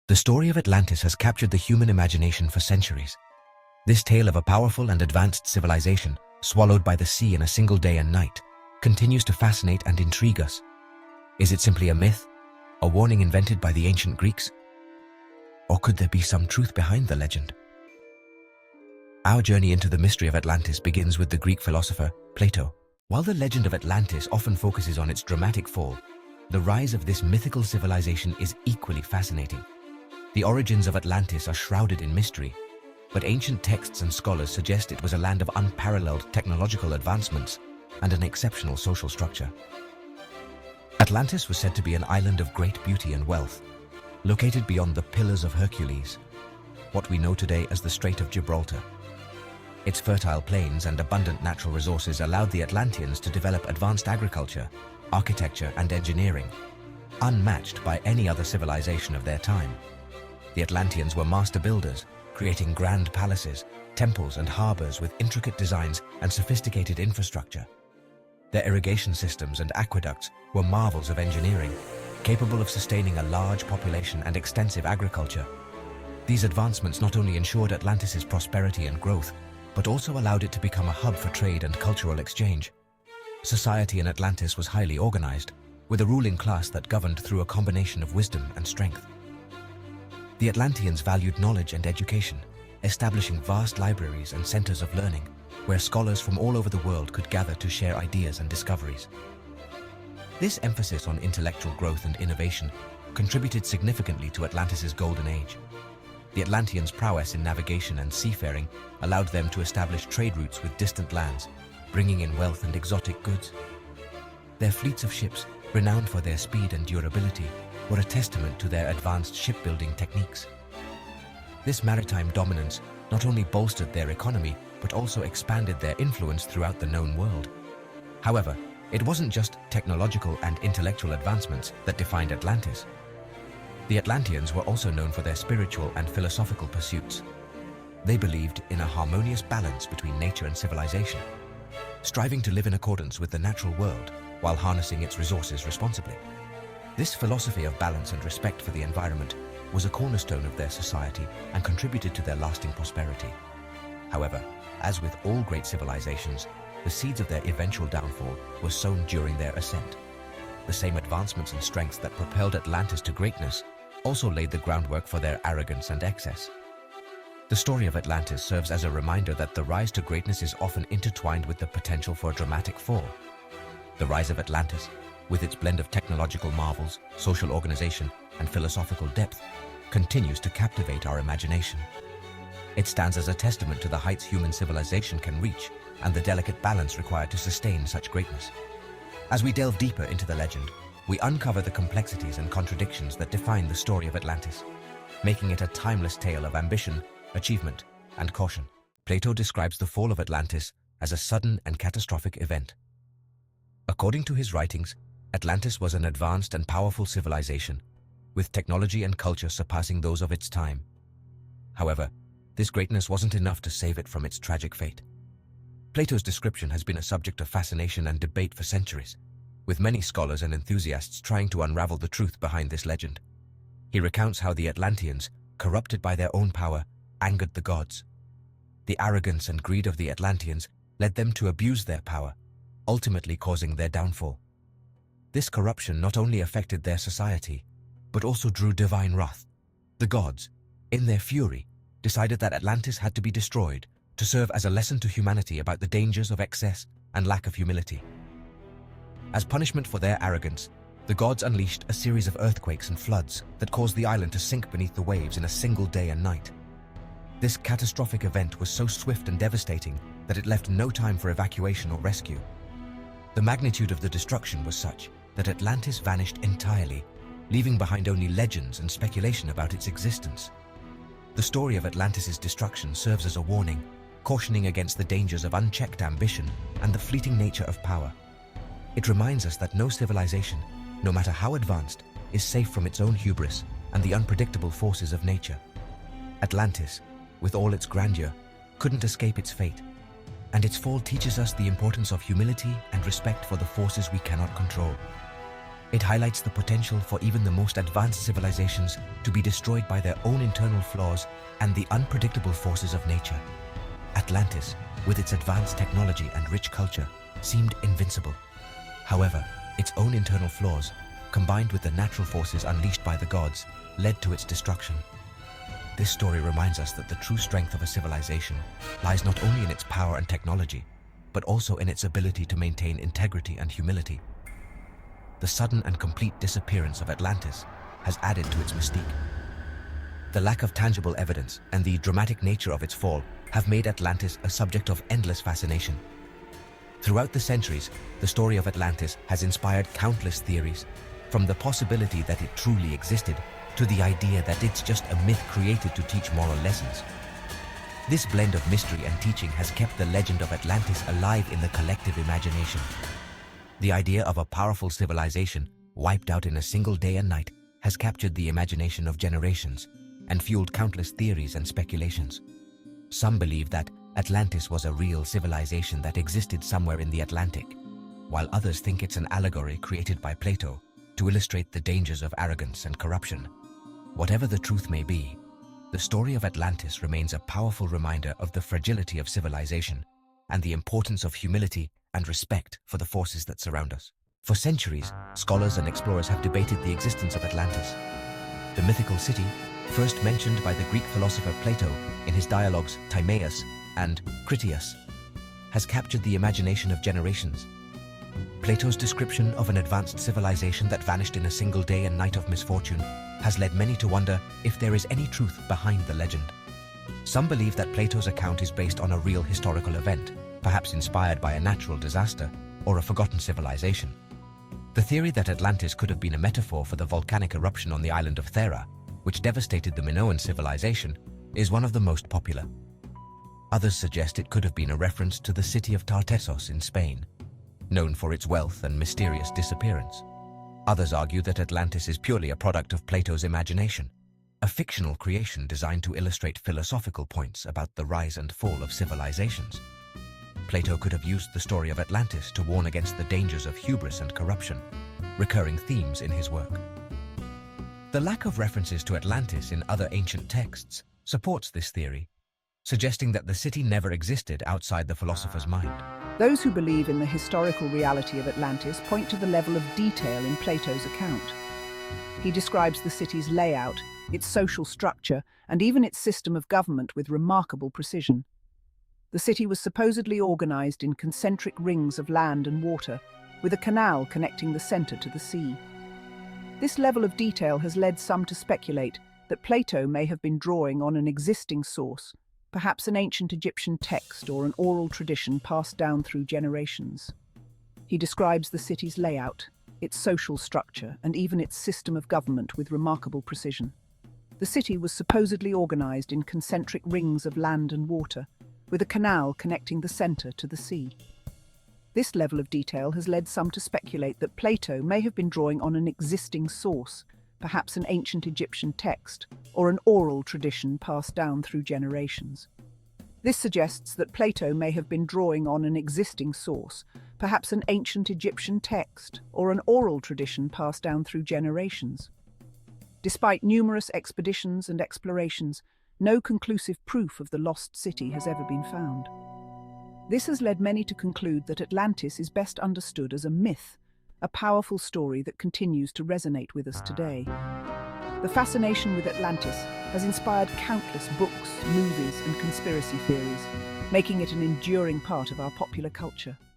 The story of Atlantis has captured the human imagination for centuries. This tale of a powerful and advanced civilization, swallowed by the sea in a single day and night, continues to fascinate and intrigue us. Is it simply a myth? A warning invented by the ancient Greeks? Or could there be some truth behind the legend? Our journey into the mystery of Atlantis begins with the Greek philosopher Plato. While the legend of Atlantis often focuses on its dramatic fall, the rise of this mythical civilization is equally fascinating. The origins of Atlantis are shrouded in mystery, but ancient texts and scholars suggest it was a land of unparalleled technological advancements and an exceptional social structure. Atlantis was said to be an island of great beauty and wealth, located beyond the Pillars of Hercules, what we know today as the Strait of Gibraltar. Its fertile plains and abundant natural resources allowed the Atlanteans to develop advanced agriculture, architecture, and engineering, unmatched by any other civilization of their time. The Atlanteans were master builders, creating grand palaces, temples, and harbors with intricate designs and sophisticated infrastructure. Their irrigation systems and aqueducts were marvels of engineering, capable of sustaining a large population and extensive agriculture. These advancements not only ensured Atlantis's prosperity and growth, but also allowed it to become a hub for trade and cultural exchange. Society in Atlantis was highly organized, with a ruling class that governed through a combination of wisdom and strength. The Atlanteans valued knowledge and education, establishing vast libraries and centers of learning, where scholars from all over the world could gather to share ideas and discoveries. This emphasis on intellectual growth and innovation contributed significantly to Atlantis's golden age. The Atlanteans' prowess in navigation and seafaring allowed them to establish trade routes with distant lands, bringing in wealth and exotic goods. Their fleets of ships, renowned for their speed and durability, were a testament to their advanced shipbuilding techniques. This maritime dominance not only bolstered their economy, but also expanded their influence throughout the known world. However, it wasn't just technological and intellectual advancements that defined Atlantis. The Atlanteans were also known for their spiritual and philosophical pursuits. They believed in a harmonious balance between nature and civilization, striving to live in accordance with the natural world while harnessing its resources responsibly. This philosophy of balance and respect for the environment was a cornerstone of their society and contributed to their lasting prosperity. However, as with all great civilizations, the seeds of their eventual downfall were sown during their ascent. The same advancements and strengths that propelled Atlantis to greatness also laid the groundwork for their arrogance and excess. The story of Atlantis serves as a reminder that the rise to greatness is often intertwined with the potential for a dramatic fall. The rise of Atlantis, with its blend of technological marvels, social organization, and philosophical depth, continues to captivate our imagination. It stands as a testament to the heights human civilization can reach and the delicate balance required to sustain such greatness. As we delve deeper into the legend, we uncover the complexities and contradictions that define the story of Atlantis, making it a timeless tale of ambition, achievement, and caution. Plato describes the fall of Atlantis as a sudden and catastrophic event. According to his writings, Atlantis was an advanced and powerful civilization, with technology and culture surpassing those of its time. However, this greatness wasn't enough to save it from its tragic fate. Plato's description has been a subject of fascination and debate for centuries, with many scholars and enthusiasts trying to unravel the truth behind this legend. He recounts how the Atlanteans, corrupted by their own power, angered the gods. The arrogance and greed of the Atlanteans led them to abuse their power, ultimately causing their downfall. This corruption not only affected their society, but also drew divine wrath. The gods, in their fury, decided that Atlantis had to be destroyed to serve as a lesson to humanity about the dangers of excess and lack of humility. As punishment for their arrogance, the gods unleashed a series of earthquakes and floods that caused the island to sink beneath the waves in a single day and night. This catastrophic event was so swift and devastating that it left no time for evacuation or rescue. The magnitude of the destruction was such that Atlantis vanished entirely, leaving behind only legends and speculation about its existence. The story of Atlantis's destruction serves as a warning, cautioning against the dangers of unchecked ambition and the fleeting nature of power. It reminds us that no civilization, no matter how advanced, is safe from its own hubris and the unpredictable forces of nature. Atlantis, with all its grandeur, couldn't escape its fate, and its fall teaches us the importance of humility and respect for the forces we cannot control. It highlights the potential for even the most advanced civilizations to be destroyed by their own internal flaws and the unpredictable forces of nature. Atlantis, with its advanced technology and rich culture, seemed invincible. However, its own internal flaws, combined with the natural forces unleashed by the gods, led to its destruction. This story reminds us that the true strength of a civilization lies not only in its power and technology, but also in its ability to maintain integrity and humility. The sudden and complete disappearance of Atlantis has added to its mystique. The lack of tangible evidence and the dramatic nature of its fall have made Atlantis a subject of endless fascination. Throughout the centuries, the story of Atlantis has inspired countless theories, from the possibility that it truly existed to the idea that it's just a myth created to teach moral lessons. This blend of mystery and teaching has kept the legend of Atlantis alive in the collective imagination. The idea of a powerful civilization wiped out in a single day and night has captured the imagination of generations and fueled countless theories and speculations. Some believe that Atlantis was a real civilization that existed somewhere in the Atlantic, while others think it's an allegory created by Plato to illustrate the dangers of arrogance and corruption. Whatever the truth may be, the story of Atlantis remains a powerful reminder of the fragility of civilization and the importance of humility and respect for the forces that surround us. For centuries, scholars and explorers have debated the existence of Atlantis. The mythical city, first mentioned by the Greek philosopher Plato in his dialogues Timaeus and Critias, has captured the imagination of generations. Plato's description of an advanced civilization that vanished in a single day and night of misfortune has led many to wonder if there is any truth behind the legend. Some believe that Plato's account is based on a real historical event, perhaps inspired by a natural disaster or a forgotten civilization. The theory that Atlantis could have been a metaphor for the volcanic eruption on the island of Thera, which devastated the Minoan civilization, is one of the most popular. Others suggest it could have been a reference to the city of Tartessos in Spain, known for its wealth and mysterious disappearance. Others argue that Atlantis is purely a product of Plato's imagination, a fictional creation designed to illustrate philosophical points about the rise and fall of civilizations. Plato could have used the story of Atlantis to warn against the dangers of hubris and corruption, recurring themes in his work. The lack of references to Atlantis in other ancient texts supports this theory, suggesting that the city never existed outside the philosopher's mind. Those who believe in the historical reality of Atlantis point to the level of detail in Plato's account. He describes the city's layout, its social structure, and even its system of government with remarkable precision. The city was supposedly organized in concentric rings of land and water, with a canal connecting the center to the sea. This level of detail has led some to speculate that Plato may have been drawing on an existing source, perhaps an ancient Egyptian text or an oral tradition passed down through generations. He describes the city's layout, its social structure, and even its system of government with remarkable precision. The city was supposedly organized in concentric rings of land and water, with a canal connecting the center to the sea. This level of detail has led some to speculate that Plato may have been drawing on an existing source, perhaps an ancient Egyptian text, or an oral tradition passed down through generations. This suggests that Plato may have been drawing on an existing source, perhaps an ancient Egyptian text, or an oral tradition passed down through generations. Despite numerous expeditions and explorations, no conclusive proof of the lost city has ever been found. This has led many to conclude that Atlantis is best understood as a myth, a powerful story that continues to resonate with us today. The fascination with Atlantis has inspired countless books, movies, and conspiracy theories, making it an enduring part of our popular culture.